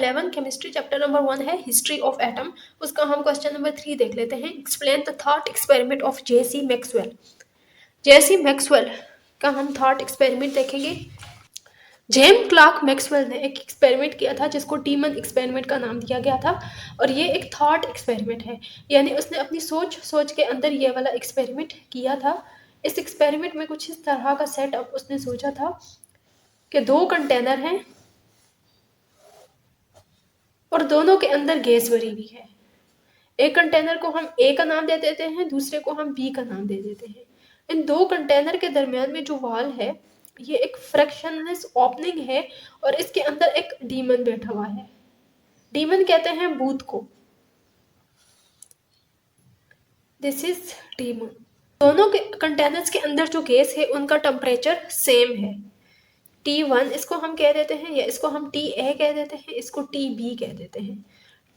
11 chemistry chapter number 1 है history of atom, उसका हम क्वेश्चन नंबर 3 देख लेते हैं। Explain the thought experiment of JC Maxwell. JC Maxwell का हम थॉट एक्सपेरिमेंट देखेंगे। जेम्स क्लार्क मैक्सवेल ने एक एक्सपेरिमेंट किया था जिसको टीमन एक्सपेरिमेंट का नाम दिया गया था, और ये एक थॉट एक्सपेरिमेंट है, यानी उसने अपनी सोच के अंदर ये वाला एक्सपेरिमेंट किया था। इस एक्सपेरिमेंट में कुछ इस तरह का सेटअप उसने सोचा था कि 2 कंटेनर हैं और दोनों के अंदर गैस भरी हुई है। एक कंटेनर को हम ए का नाम दे देते हैं, दूसरे को हम बी का नाम दे देते हैं। इन 2 कंटेनर के दरमियान में जो वॉल है ये एक फ्रैक्शनलेस ओपनिंग है, और इसके अंदर एक डीमन बैठा हुआ है। डीमन कहते हैं भूत को। This is demon. दोनों के कंटेनर्स के अंदर जो गैस है उनका टेम्परेचर सेम है, T1 इसको हम कह देते हैं, या इसको हम TA कह देते हैं, इसको TB कह देते हैं,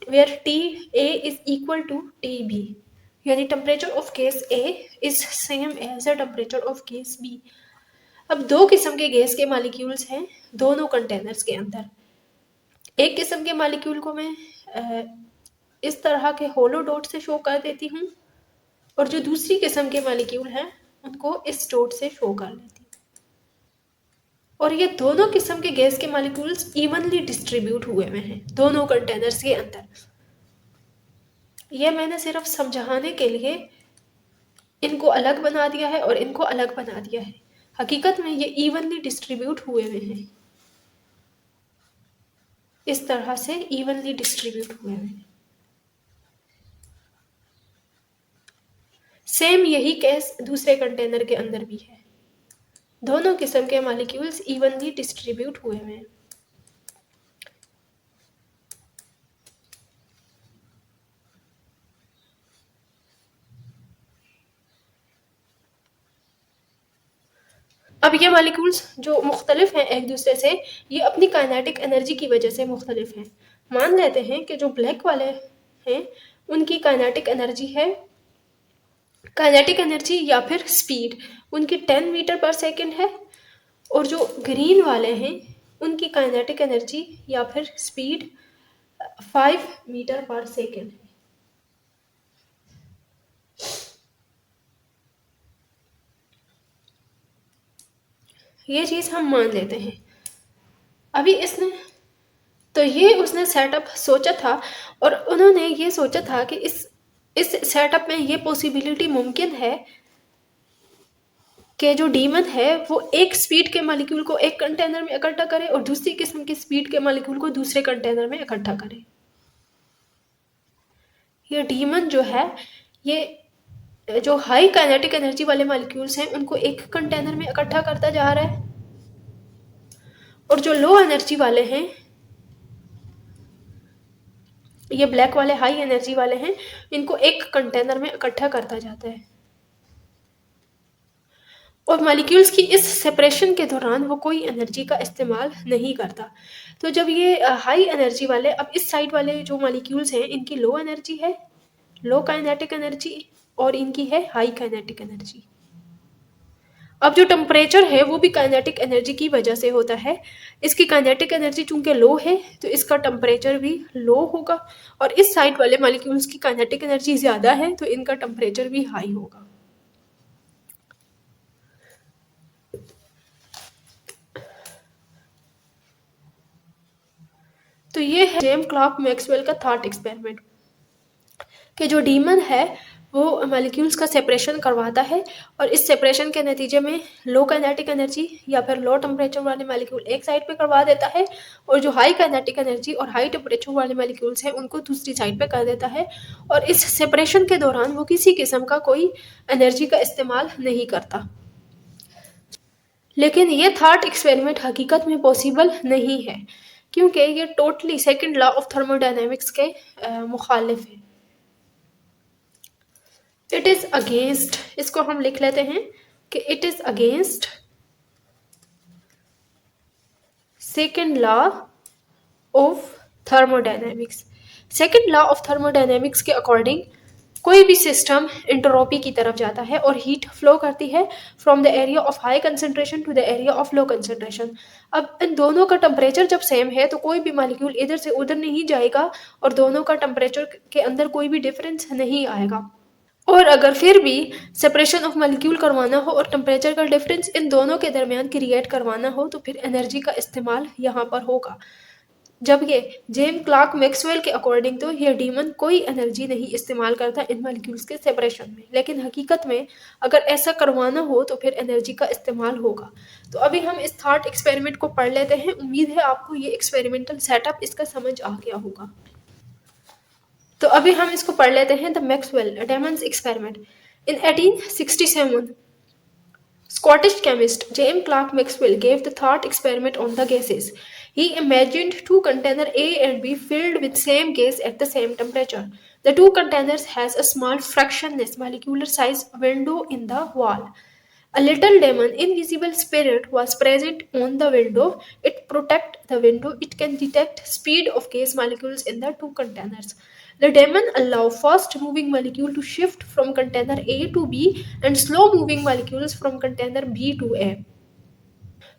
where TA is equal to TB, यानी temperature of gas A is same as the temperature of gas B। अब 2 किस्म के गैस के मॉलिक्यूल्स हैं दोनों कंटेनर्स के अंदर। एक किस्म के मॉलिक्यूल को मैं इस तरह के होलो डॉट से शो कर देती हूँ, और जो दूसरी किस्म के मॉलिक्यूल हैं उनको इस डॉट से शो कर लेती हूँ। और ये दोनों किस्म के गैस के मॉलिक्यूल्स इवनली डिस्ट्रीब्यूट हुए हुए हैं दोनों कंटेनर्स के अंदर। ये मैंने सिर्फ समझाने के लिए इनको अलग बना दिया है और इनको अलग बना दिया है, हकीकत में ये इवनली डिस्ट्रीब्यूट हुए हुए हैं, इस तरह से इवनली डिस्ट्रीब्यूट हुए हुए हैं। सेम यही केस दूसरे कंटेनर के अंदर भी है, दोनों किस्म के मॉलिक्यूल्स इवनली डिस्ट्रीब्यूट हुए हुए हैं। अब ये मॉलिक्यूल्स जो मुख्तलिफ हैं एक दूसरे से, ये अपनी काइनेटिक एनर्जी की वजह से मुख्तलिफ हैं। मान लेते हैं कि जो ब्लैक वाले हैं उनकी काइनेटिक एनर्जी या फिर स्पीड उनकी 10 मीटर पर सेकेंड है, और जो ग्रीन वाले हैं उनकी काइनेटिक एनर्जी या फिर स्पीड 5 मीटर पर सेकेंड है। ये चीज़ हम मान लेते हैं। अभी उसने सेटअप सोचा था, और उन्होंने ये सोचा था कि इस सेटअप में ये पॉसिबिलिटी मुमकिन है कि जो डीमन है वो एक स्पीड के मॉलिक्यूल को एक कंटेनर में इकट्ठा करे और दूसरी किस्म के स्पीड के मॉलिक्यूल को दूसरे कंटेनर में इकट्ठा करे। ये डीमन जो है, ये जो हाई काइनेटिक एनर्जी वाले मॉलिक्यूल्स हैं उनको एक कंटेनर में इकट्ठा करता जा रहा है, और जो लो एनर्जी वाले हैं, ये ब्लैक वाले हाई एनर्जी वाले हैं, इनको एक कंटेनर में इकट्ठा करता जाता है। और मॉलिक्यूल्स की इस सेपरेशन के दौरान वो कोई एनर्जी का इस्तेमाल नहीं करता। तो जब ये हाई एनर्जी वाले, अब इस साइड वाले जो मॉलिक्यूल्स हैं इनकी लो एनर्जी है, लो काइनेटिक एनर्जी, और इनकी है हाई काइनेटिक एनर्जी। अब जो टेम्परेचर है वो भी काइनेटिक एनर्जी की वजह से होता है। इसकी काइनेटिक एनर्जी चूंकि लो है तो इसका टेम्परेचर भी लो होगा, और इस साइड वाले मॉलिक्यूल्स की काइनेटिक एनर्जी ज़्यादा है तो इनका टेम्परेचर भी हाई होगा। तो ये है जेम्स क्लार्क मैक्सवेल का थॉट एक्सपेरिमेंट, कि जो डीमन है वो मॉलिक्यूल्स का सेपरेशन करवाता है, और इस सेपरेशन के नतीजे में लो काइनेटिक एनर्जी या फिर लो टेम्परेचर वाले मॉलिक्यूल एक साइड पे करवा देता है, और जो हाई काइनेटिक एनर्जी और हाई टेम्परेचर वाले मॉलिक्यूल्स हैं उनको दूसरी साइड पे कर देता है, और इस सेपरेशन के दौरान वो किसी किस्म का कोई एनर्जी का इस्तेमाल नहीं करता। लेकिन ये थॉट एक्सपेरिमेंट हकीकत में पॉसिबल नहीं है, क्योंकि ये totally second law of thermodynamics के मुखालिफ है। इट इज अगेंस्ट, इसको हम लिख लेते हैं कि it is against second law of thermodynamics. Second law of thermodynamics के अकॉर्डिंग कोई भी सिस्टम एंट्रोपी की तरफ जाता है और हीट फ्लो करती है from the area of high concentration to the area of low concentration. अब इन दोनों का टेम्परेचर जब सेम है तो कोई भी मॉलिक्यूल इधर से उधर नहीं जाएगा और दोनों का टेम्परेचर के अंदर कोई भी डिफरेंस नहीं आएगा। और अगर फिर भी सेपरेशन ऑफ मॉलिक्यूल करवाना हो और टेम्परेचर का डिफरेंस इन दोनों के दरमियान क्रिएट करवाना हो तो फिर एनर्जी का इस्तेमाल यहाँ पर होगा। जब ये जेम क्लार्क मैक्सवेल के अकॉर्डिंग तो ये डीमन कोई एनर्जी नहीं इस्तेमाल करता इन मॉलिक्यूल्स के सेपरेशन में, लेकिन हकीकत में अगर ऐसा करवाना हो तो फिर एनर्जी का इस्तेमाल होगा। तो अभी हम इस थॉट एक्सपेरिमेंट को पढ़ लेते हैं। उम्मीद है आपको ये एक्सपेरिमेंटल सेटअप इसका समझ आ गया होगा। तो अभी हम इसको पढ़ लेते हैं। The Maxwell Demons experiment in 1867 Scottish chemist James Clerk Maxwell gave the thought experiment on the gases. He imagined two containers A and B filled with same gas at the same temperature. The two containers has a small fractionless molecular size window in the wall. A little demon, invisible spirit, was present on the window. It protect the window. It can detect speed of gas molecules in the two containers. The demon allow fast moving molecule to shift from container A to B and slow moving molecules from container B to A.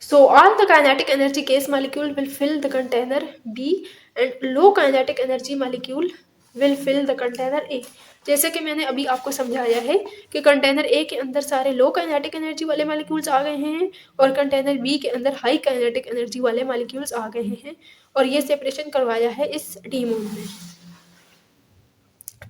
So all the kinetic energy gas molecule will fill the container B and low kinetic energy molecule will fill the container A. जैसे कि मैंने अभी आपको समझाया है कि container A के अंदर सारे लो काइनेटिक एनर्जी वाले मॉलिक्यूल्स आ गए हैं और कंटेनर बी के अंदर हाई काइनेटिक एनर्जी वाले मॉलिक्यूल्स आ गए हैं और ये सेपरेशन करवाया है इस डीमोन में।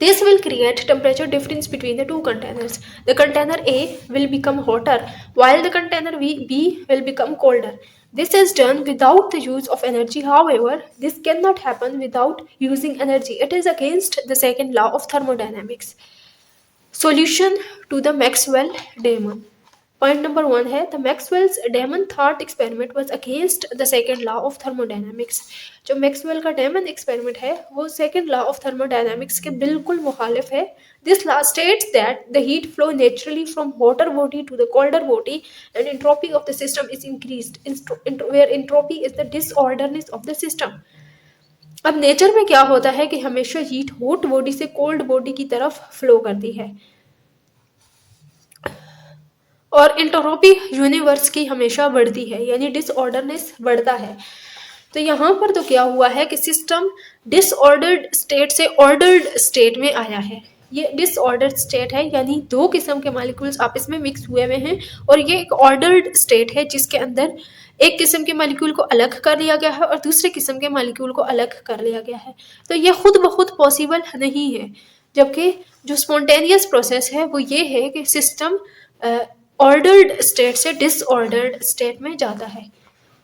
This will create temperature difference between the two containers. The container A will become hotter while the container B will become colder. This is done without the use of energy. However, this cannot happen without using energy. It is against the second law of thermodynamics. Solution to the Maxwell-Damon. Point number 1 है the Maxwell's demon thought experiment was against the second law of thermodynamics. जो Maxwell का demon experiment है वो second law of thermodynamics के बिल्कुल मुखालिफ है। This law states that the heat flow naturally from hotter body to the colder body and entropy of the system is increased where entropy is the disorderness of the system. अब nature में क्या होता है कि हमेशा heat hot body से cold body की तरफ फ्लो करती है और एंट्रोपी यूनिवर्स की हमेशा बढ़ती है, यानी डिसऑर्डरनेस बढ़ता है। तो यहाँ पर तो क्या हुआ है कि सिस्टम डिसऑर्डर्ड स्टेट से ऑर्डर्ड स्टेट में आया है। ये डिसऑर्डर्ड स्टेट है यानी दो किस्म के मॉलिक्यूल्स आपस में मिक्स हुए हुए हैं और ये एक ऑर्डर्ड स्टेट है जिसके अंदर एक किस्म के मॉलिक्यूल को अलग कर लिया गया है और दूसरे किस्म के मॉलिक्यूल को अलग कर लिया गया है। तो ये खुद ब खुद पॉसिबल नहीं है, जबकि जो स्पॉन्टेनियस प्रोसेस है वो ये है कि सिस्टम ऑर्डर्ड स्टेट से डिसऑर्डर्ड स्टेट में जाता है।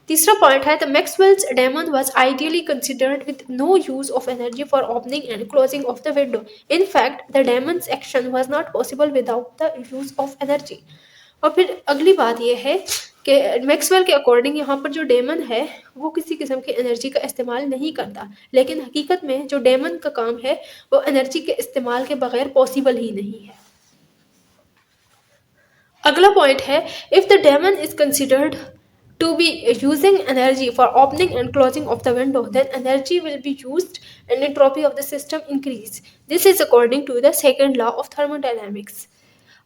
तीसरा पॉइंट है the Maxwell's demon was ideally considered with no use of energy for opening and closing of the window. In fact the demon's action was not possible without the use of energy. और फिर अगली बात यह है कि Maxwell के according यहाँ पर जो डेमन है वो किसी किस्म की एनर्जी का इस्तेमाल नहीं करता, लेकिन हकीकत में जो डेमन का काम है वो एनर्जी के इस्तेमाल के बगैर पॉसिबल ही नहीं है। अगला पॉइंट है if the demon is considered to be using energy for opening and closing of the window, then energy will be used and entropy of the system increase. This is according to the second law of thermodynamics.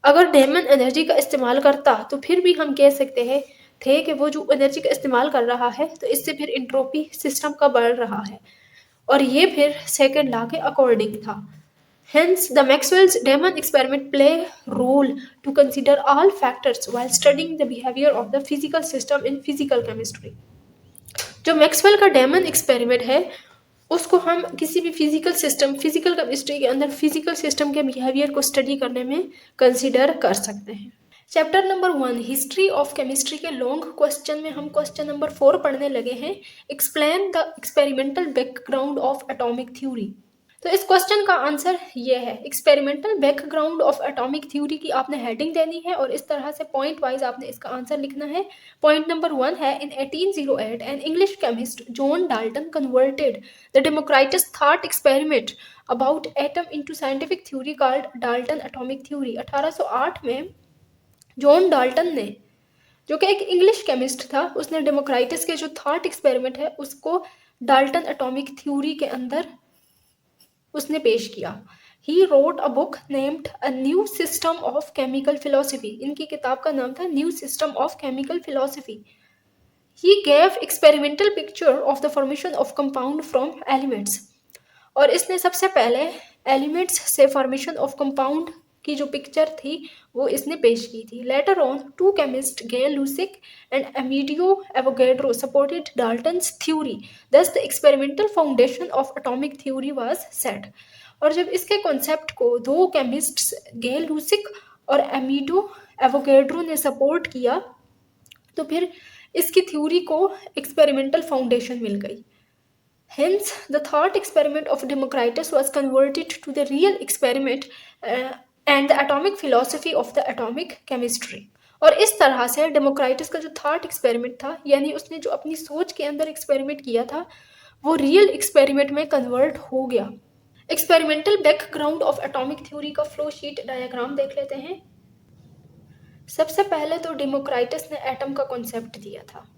अगर daemon energy का इस्तेमाल करता तो फिर भी हम कह सकते हैं थे कि वो जो एनर्जी का इस्तेमाल कर रहा है तो इससे फिर इंट्रोपी सिस्टम का बढ़ रहा है और ये फिर सेकेंड लॉ के अकॉर्डिंग था। Hence, the Maxwell's Damon experiment play role to consider all factors while studying the behavior of the physical system in physical chemistry. जो मैक्सवेल का डेमन एक्सपेरिमेंट है उसको हम किसी भी फिजिकल सिस्टम फिजिकल केमिस्ट्री के अंदर फिजिकल सिस्टम के बिहेवियर को स्टडी करने में कंसिडर कर सकते हैं। Chapter number 1 history of chemistry के लॉन्ग क्वेश्चन में हम क्वेश्चन नंबर 4 पढ़ने लगे हैं। Explain the experimental background of atomic theory. तो इस क्वेश्चन का आंसर ये है experimental background of atomic theory की आपने हेडिंग देनी है और इस तरह से पॉइंट वाइज आपने इसका आंसर लिखना है। पॉइंट नंबर 1 है इन 1808 an English chemist John Dalton converted the Democritus thought experiment about atom into scientific theory called Dalton atomic theory. 1808 में जॉन डाल्टन ने, जो कि एक इंग्लिश केमिस्ट था, उसने डेमोक्रिटस के जो थॉट एक्सपेरिमेंट है उसको डाल्टन एटॉमिक थ्योरी के अंदर उसने पेश किया। He wrote a book named a new system of chemical philosophy. इनकी किताब का नाम था new system of chemical philosophy. He gave experimental picture of the formation of compound from elements. और इसने सबसे पहले एलिमेंट्स से फॉर्मेशन ऑफ कंपाउंड की जो पिक्चर थी वो इसने पेश की थी। Later on two chemist Gay Lussac and Amedeo Avogadro supported Dalton's theory, thus the experimental foundation of atomic theory was set. और जब इसके कॉन्सेप्ट को दो केमिस्ट्स गेल लूसिक और एमिडो एवोगैड्रो ने सपोर्ट किया तो फिर इसकी थ्योरी को एक्सपेरिमेंटल फाउंडेशन मिल गई। Hence, the thought experiment of Democritus was converted to the real experiment and the atomic philosophy of the atomic chemistry. और इस तरह से डेमोक्राइटस का जो थॉट एक्सपेरिमेंट था, यानी उसने जो अपनी सोच के अंदर एक्सपेरिमेंट किया था, वो रियल एक्सपेरिमेंट में कन्वर्ट हो गया। Experimental background of atomic theory का फ्लो शीट डायग्राम देख लेते हैं। सबसे पहले तो डेमोक्राइटस ने एटम का कॉन्सेप्ट दिया था।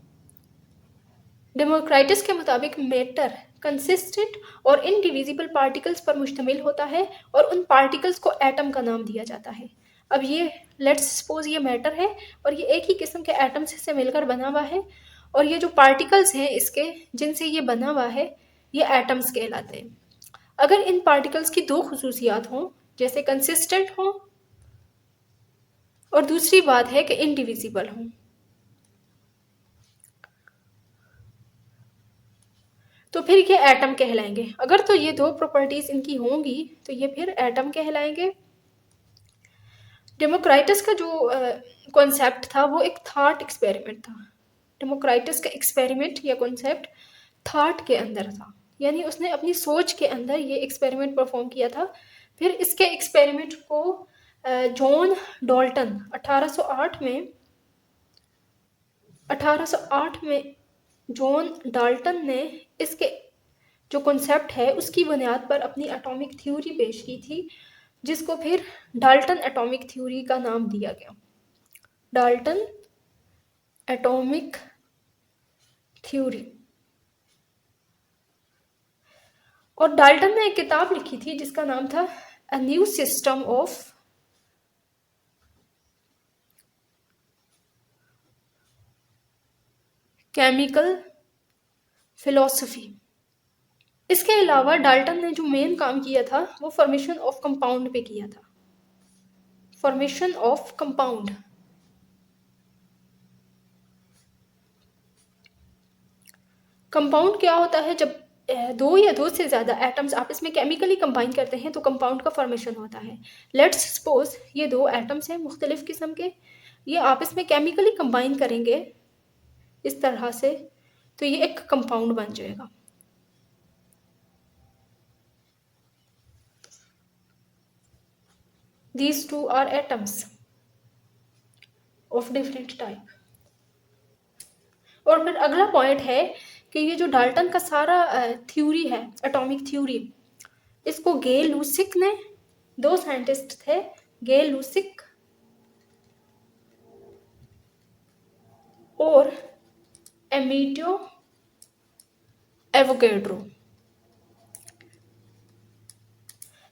डेमोक्राइटस के मुताबिक मैटर कंसिस्टेंट और इनडिविजिबल पार्टिकल्स पर मुश्तमिल होता है और उन पार्टिकल्स को एटम का नाम दिया जाता है। अब ये लेट्स सपोज ये मैटर है और ये एक ही किस्म के एटम्स से मिलकर बना हुआ है, और ये जो पार्टिकल्स हैं इसके जिनसे ये बना हुआ है ये एटम्स कहलाते हैं। अगर इन पार्टिकल्स की दो खुसूसियात हों, जैसे कंसिस्टेंट हों और दूसरी बात है कि इनडिविजिबल हों, तो फिर ये एटम कहलाएंगे। अगर तो ये दो प्रॉपर्टीज इनकी होंगी तो ये फिर एटम कहलाएंगे। डेमोक्राइटस का जो कॉन्सेप्ट था वो एक थॉट एक्सपेरिमेंट था। डेमोक्राइटस का एक्सपेरिमेंट या कॉन्सेप्ट थॉट के अंदर था, यानी उसने अपनी सोच के अंदर ये एक्सपेरिमेंट परफॉर्म किया था। फिर इसके एक्सपेरिमेंट को जॉन डॉल्टन 1808 में जॉन डाल्टन ने इसके जो कॉन्सेप्ट है उसकी बुनियाद पर अपनी एटॉमिक थ्योरी पेश की थी, जिसको फिर डाल्टन एटॉमिक थ्योरी का नाम दिया गया। Dalton atomic theory. और डाल्टन ने एक किताब लिखी थी जिसका नाम था a new system of chemical philosophy. इसके अलावा डाल्टन ने जो मेन काम किया था वो फॉर्मेशन ऑफ कंपाउंड पे किया था। Formation of compound. कंपाउंड क्या होता है? जब दो या दो से ज़्यादा एटम्स आपस में केमिकली कंबाइन करते हैं तो कंपाउंड का फॉर्मेशन होता है। लेट्स सपोज ये दो एटम्स हैं मुख्तलिफ किस्म के, ये आपस में केमिकली कंबाइन करेंगे इस तरह से तो ये एक कंपाउंड बन जाएगा। These two are atoms of different type। और फिर अगला पॉइंट है कि ये जो डाल्टन का सारा थ्योरी है, एटॉमिक थ्योरी, इसको गे लूसिक ने, दो साइंटिस्ट थे, गे लूसिक और एमिडियो एवोगैड्रो,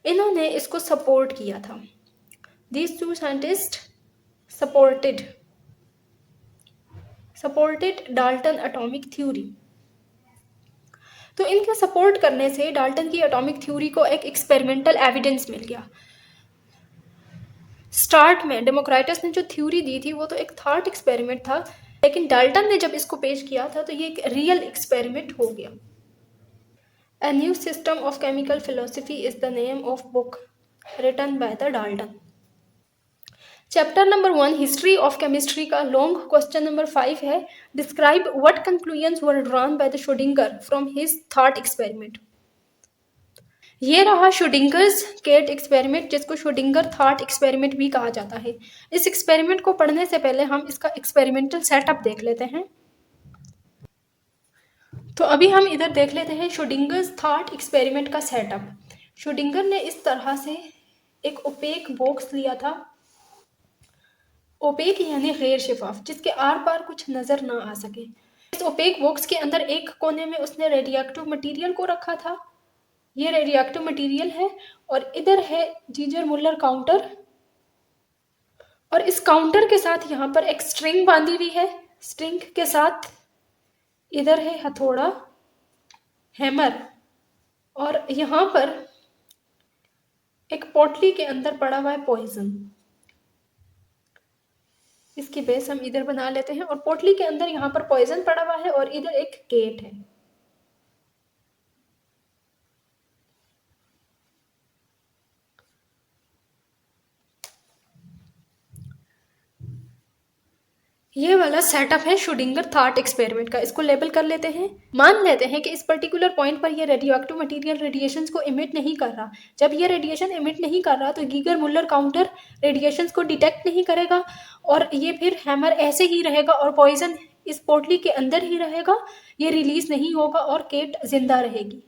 इन्होंने इसको सपोर्ट किया था। These two scientists supported Dalton atomic theory. तो इनके सपोर्ट करने से डाल्टन की एटॉमिक थ्योरी को एक एक्सपेरिमेंटल एविडेंस मिल गया। स्टार्ट में डेमोक्राइटस ने जो थ्योरी दी थी वो तो एक थॉट एक्सपेरिमेंट था, लेकिन डाल्टन ने जब इसको पेश किया था तो ये एक रियल एक्सपेरिमेंट हो गया। A new system of chemical philosophy is the name of book written by the Dalton। Chapter number 1 history of chemistry का लॉन्ग क्वेश्चन नंबर 5 है, describe what conclusions were drawn by the Schrodinger from his thought experiment. ये रहा Schrödinger's cat experiment, जिसको Schrodinger thought experiment भी कहा जाता है। इस एक्सपेरिमेंट को पढ़ने से पहले हम इसका एक्सपेरिमेंटल सेटअप देख लेते हैं। तो अभी हम इधर देख लेते हैं श्रोडिंगर्स थॉट एक्सपेरिमेंट का सेटअप। श्रोडिंगर ने इस तरह से एक ओपेक बॉक्स लिया था, ओपेक यानी गैर शिफाफ, जिसके आर पार कुछ नजर ना आ सके। इस ओपेक बॉक्स के अंदर एक कोने में उसने रेडियोएक्टिव मटेरियल को रखा था ये रेडियो एक्टिव मटीरियल है और इधर है जीजर मुller काउंटर और इस काउंटर के साथ यहाँ पर एक स्ट्रिंग बांधी हुई है। स्ट्रिंग के साथ इधर है हथौड़ा, हैमर, और यहाँ पर एक पोटली के अंदर पड़ा हुआ है पॉइजन। इसकी बेस हम इधर बना लेते हैं और पोटली के अंदर यहाँ पर पॉइजन पड़ा हुआ है और इधर एक गेट है। ये वाला सेटअप है श्रोडिंगर थॉट एक्सपेरिमेंट का। इसको लेबल कर लेते हैं। मान लेते हैं कि इस पर्टिकुलर पॉइंट पर ये रेडियो एक्टिव मटीरियल रेडिएशंस को इमिट नहीं कर रहा। जब ये रेडिएशन इमिट नहीं कर रहा तो गीगर मुller काउंटर रेडिएशंस को डिटेक्ट नहीं करेगा और ये फिर हैमर ऐसे ही रहेगा और पॉइजन इस पोटली के अंदर ही रहेगा, ये रिलीज नहीं होगा और केट जिंदा रहेगी।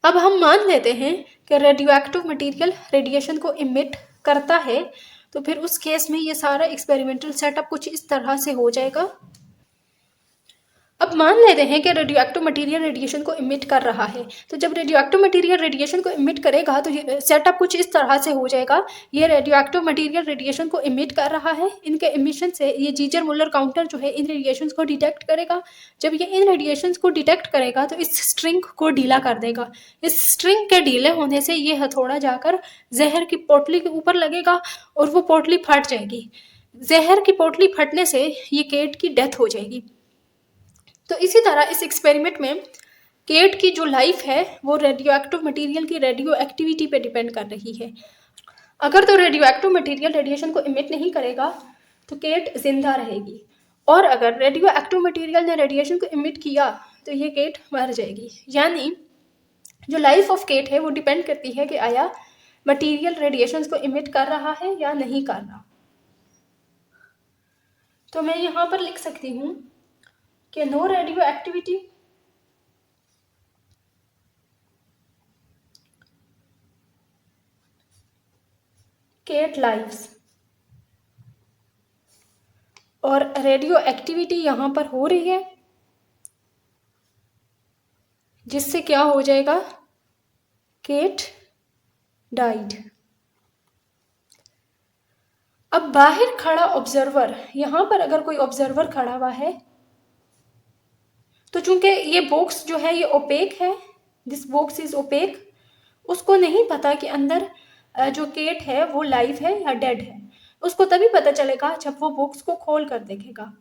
अब हम मान लेते हैं कि रेडियो एक्टिव मटीरियल रेडिएशन को इमिट करता है, तो फिर उस केस में ये सारा एक्सपेरिमेंटल सेटअप कुछ इस तरह से हो जाएगा। अब मान लेते हैं कि रेडियो एक्टिव मटीरियल रेडिएशन को इमिट कर रहा है, तो जब रेडियो एक्टिव मटीरियल रेडिएशन को इमिट करेगा तो ये सेटअप कुछ इस तरह से हो जाएगा। ये रेडियो एक्टिव मटीरियल रेडिएशन को इमिट कर रहा है, इनके इमिशन से ये जीजर मुller काउंटर जो है इन रेडिएशंस को डिटेक्ट करेगा। जब ये इन रेडिएशंस को डिटेक्ट करेगा तो इस स्ट्रिंग को ढीला कर देगा। इस स्ट्रिंग के ढीले होने से ये हथौड़ा जाकर जहर की पोटली के ऊपर लगेगा और वो पोटली फट जाएगी। जहर की पोटली फटने से ये केट की डेथ हो जाएगी। तो इसी तरह इस एक्सपेरिमेंट में केट की जो लाइफ है वो रेडियो एक्टिव मटीरियल की रेडियो एक्टिविटी पे डिपेंड कर रही है। अगर तो रेडियो एक्टिव मटीरियल रेडिएशन को इमिट नहीं करेगा तो केट जिंदा रहेगी, और अगर रेडियो एक्टिव मटीरियल ने रेडिएशन को इमिट किया तो ये केट मर जाएगी। यानी जो लाइफ ऑफ केट है वो डिपेंड करती है कि आया मटीरियल रेडिएशन को इमिट कर रहा है या नहीं कर रहा। तो मैं यहाँ पर लिख सकती हूँ कि no radio activity cat lives, और रेडियो एक्टिविटी यहाँ पर हो रही है जिससे क्या हो जाएगा, केट डाइड। अब बाहर खड़ा ऑब्जर्वर, यहाँ पर अगर कोई ऑब्जर्वर खड़ा हुआ है तो चूंकि ये बॉक्स जो है ये ओपेक है, दिस बॉक्स इज ओपेक, उसको नहीं पता कि अंदर जो केट है वो लाइव है या डेड है। उसको तभी पता चलेगा जब वो बॉक्स को खोल कर देखेगा।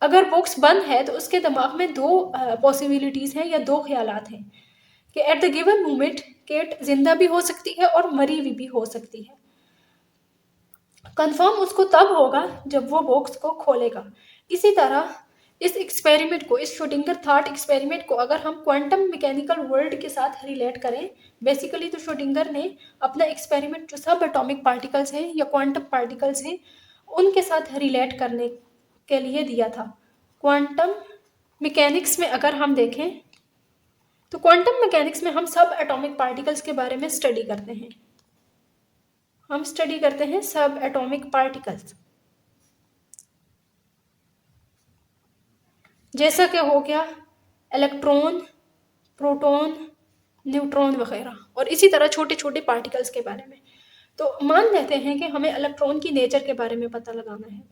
अगर बॉक्स बंद है तो उसके दिमाग में दो पॉसिबिलिटीज हैं या दो ख्यालात हैं कि at the given moment cat जिंदा भी हो सकती है और मरी हुई भी हो सकती है। कंफर्म उसको तब होगा जब वो बॉक्स को खोलेगा। इसी तरह इस एक्सपेरिमेंट को, इस श्रोडिंगर थॉट एक्सपेरिमेंट को अगर हम क्वांटम मैकेनिकल वर्ल्ड के साथ रिलेट करें, बेसिकली तो श्रोडिंगर ने अपना एक्सपेरिमेंट जो सब एटॉमिक पार्टिकल्स हैं या क्वांटम पार्टिकल्स हैं उनके साथ रिलेट करने के लिए दिया था। क्वांटम मैकेनिक्स में अगर हम देखें तो क्वांटम मैकेनिक्स में हम सब एटॉमिक पार्टिकल्स के बारे में स्टडी करते हैं। हम स्टडी करते हैं सब एटॉमिक पार्टिकल्स, जैसा कि हो गया इलेक्ट्रॉन, प्रोटॉन, न्यूट्रॉन वगैरह, और इसी तरह छोटे छोटे पार्टिकल्स के बारे में। तो मान लेते हैं कि हमें इलेक्ट्रॉन की नेचर के बारे में पता लगाना है।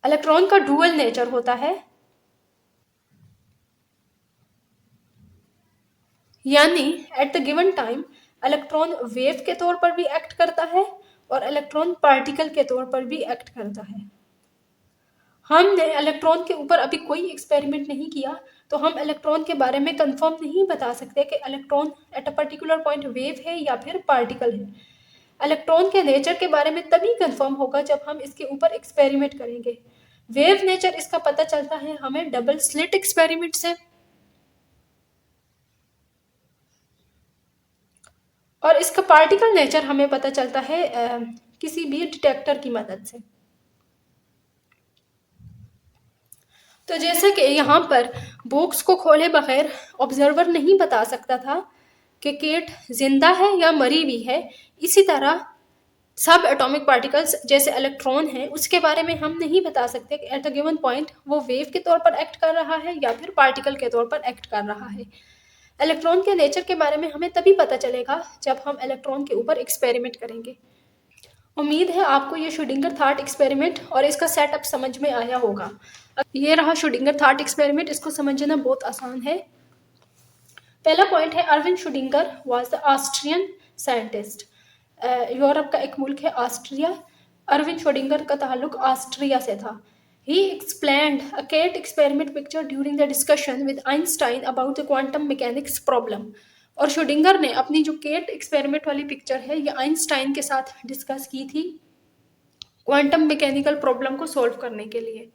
इलेक्ट्रॉन का डुअल नेचर होता है, यानी eight the given time electron wave के तौर पर भी एक्ट करता है और इलेक्ट्रॉन पार्टिकल के तौर पर भी एक्ट करता है। हमने इलेक्ट्रॉन के ऊपर अभी कोई एक्सपेरिमेंट नहीं किया, तो हम इलेक्ट्रॉन के बारे में कंफर्म नहीं बता सकते कि electron at a particular point wave है या फिर पार्टिकल है। इलेक्ट्रॉन के नेचर के बारे में तभी कंफर्म होगा जब हम इसके ऊपर एक्सपेरिमेंट करेंगे। वेव नेचर इसका पता चलता है हमें डबल स्लिट एक्सपेरिमेंट से, और इसका पार्टिकल नेचर हमें पता चलता है किसी भी डिटेक्टर की मदद से। तो जैसे कि यहाँ पर बॉक्स को खोले बगैर ऑब्जर्वर नहीं बता सकता था कि केट जिंदा है या मरी हुई है, इसी तरह सब एटॉमिक पार्टिकल्स जैसे इलेक्ट्रॉन है उसके बारे में हम नहीं बता सकते कि एट अ गिवन पॉइंट वो वेव के तौर पर एक्ट कर रहा है या फिर पार्टिकल के तौर पर एक्ट कर रहा है। इलेक्ट्रॉन के नेचर के बारे में हमें तभी पता चलेगा जब हम इलेक्ट्रॉन के ऊपर एक्सपेरिमेंट करेंगे। उम्मीद है आपको ये श्रोडिंगर थॉट एक्सपेरिमेंट और इसका सेटअप समझ में आया होगा। ये रहा श्रोडिंगर थॉट एक्सपेरिमेंट, इसको समझना बहुत आसान है। पहला पॉइंट है, Erwin Schrodinger was the Austrian scientist. Europe का एक मुल्क है ऑस्ट्रिया। अरविंद श्रोडिंगर का ताल्लुक ऑस्ट्रिया से था। He explained a cat experiment picture during the discussion with Einstein about the quantum mechanics problem. और श्रोडिंगर ने अपनी जो केट एक्सपेरिमेंट वाली पिक्चर है ये आइंस्टाइन के साथ डिस्कस की थी क्वांटम मैकेनिकल प्रॉब्लम को सॉल्व करने के लिए।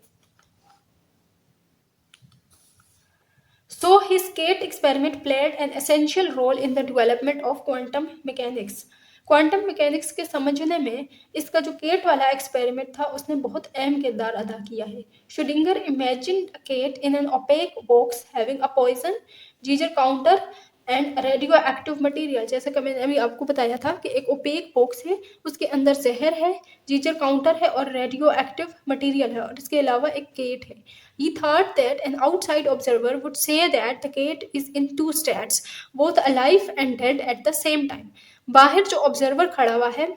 So his Kate experiment played an essential role in the development of quantum mechanics. Quantum mechanics के समझने में इसका जो केट वाला एक्सपेरिमेंट था उसने बहुत अहम किरदार अदा किया है। Schrodinger imagined a cat in an opaque box having a poison, Geiger counter and radio active material. जैसे कि मैंने अभी आपको बताया था कि एक ओपेक बॉक्स है, उसके अंदर जहर है, जीजर काउंटर है और रेडियो एक्टिव मटीरियल है और इसके अलावा एक केट है। He thought that an outside observer would say that the cat is in two states, both alive and dead at the same time. बाहर जो ऑब्जर्वर खड़ा हुआ है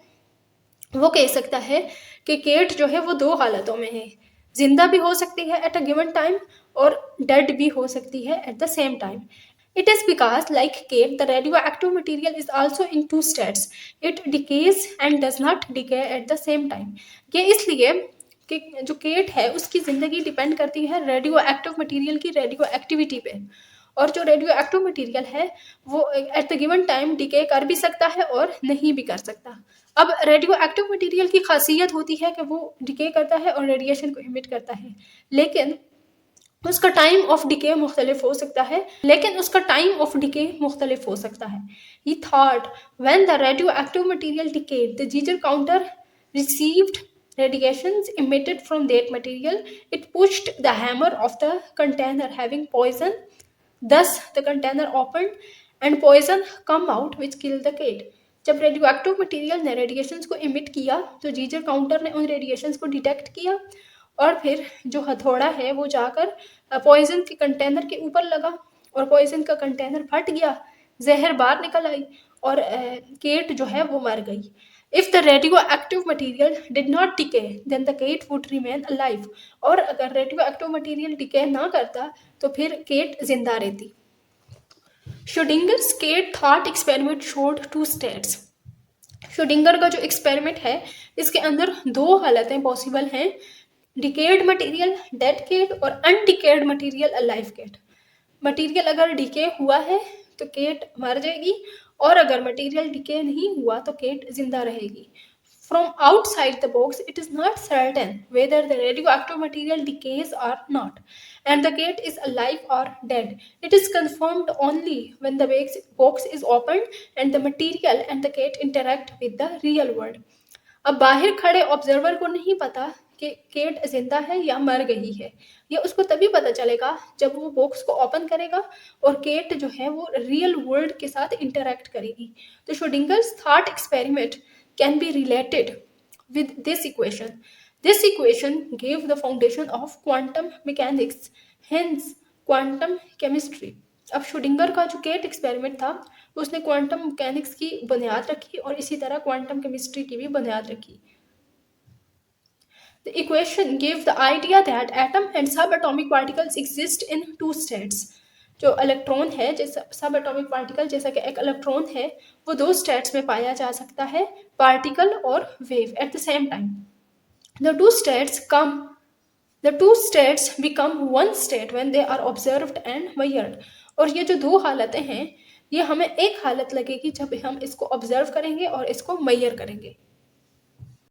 वो कह सकता है कि केट जो है वो दो हालतों में है, जिंदा भी हो सकती है एट अ गिवन टाइम और डेड भी हो सकती है eight the same time. It is because, like Kate, the radioactive material is also in two states. It decays and does not decay at the same time. ये इसलिए कि जो cat है उसकी ज़िंदगी डिपेंड करती है रेडियो एक्टिव मटीरियल की रेडियो एक्टिविटी पे, और जो रेडियो एक्टिव मटीरियल है वो eight the given time decay कर भी सकता है और नहीं भी कर सकता। अब रेडियो एक्टिव मटीरियल की खासियत होती है कि वो डिके करता है और रेडिएशन को इमिट करता है, लेकिन उसका टाइम ऑफ डिके मुख्तलिफ हो सकता है He thought when the radioactive material decayed, the Geiger counter received radiations emitted from that material. It pushed the hammer of the container having poison. Thus, the container opened and poison come out which killed the cat. जब radio active material ने radiations को emit किया तो जीजर counter ने उन radiations को detect किया और फिर जो हथौड़ा है वो जाकर पॉइजन के कंटेनर के ऊपर लगा और पॉइजन का कंटेनर फट गया, जहर बाहर निकल आई और केट जो है वो मर गई। If the radio active material did not decay then the cat would remain alive. और अगर रेडियो एक्टिव मटीरियल डिके ना करता तो फिर केट जिंदा रहती। Schrodinger's cat thought experiment showed two states. Schrodinger का जो एक्सपेरिमेंट है इसके अंदर दो हालतें पॉसिबल हैं, डिकेड मटेरियल डेड केट और undecayed material alive cat. Material अगर डिके हुआ है तो केट मर जाएगी और अगर मटेरियल डिके नहीं हुआ तो केट जिंदा रहेगी। From outside the box, it is not certain whether the radioactive material decays or not, and the cat is alive or dead. It is confirmed only when the box is opened and the material and the cat interact with the real world. अब बाहर खड़े observer को नहीं पता कि cat जिंदा है या मर गई है, ये उसको तभी पता चलेगा जब वो बॉक्स को ओपन करेगा और केट जो है वो रियल वर्ल्ड के साथ इंटरैक्ट करेगी। तो Schrödinger's thought experiment can be related with this equation. This equation gave the foundation of quantum mechanics, hence quantum chemistry. अब श्रोडिंगर का जो केट एक्सपेरिमेंट था उसने क्वांटम मैकेनिक्स की बुनियाद रखी और इसी तरह क्वांटम केमिस्ट्री की भी बुनियाद रखी। The equation gave the idea that atom and subatomic particles exist in two states. जो इलेक्ट्रॉन है जैसे सब एटॉमिक पार्टिकल जैसा कि एक इलेक्ट्रॉन है वो दो स्टेट्स में पाया जा सकता है, पार्टिकल और wave at the same time. The two states become one state when they are observed and measured. और ये जो दो हालतें हैं ये हमें एक हालत लगेगी जब हम इसको ऑब्जर्व करेंगे और इसको मेजर करेंगे।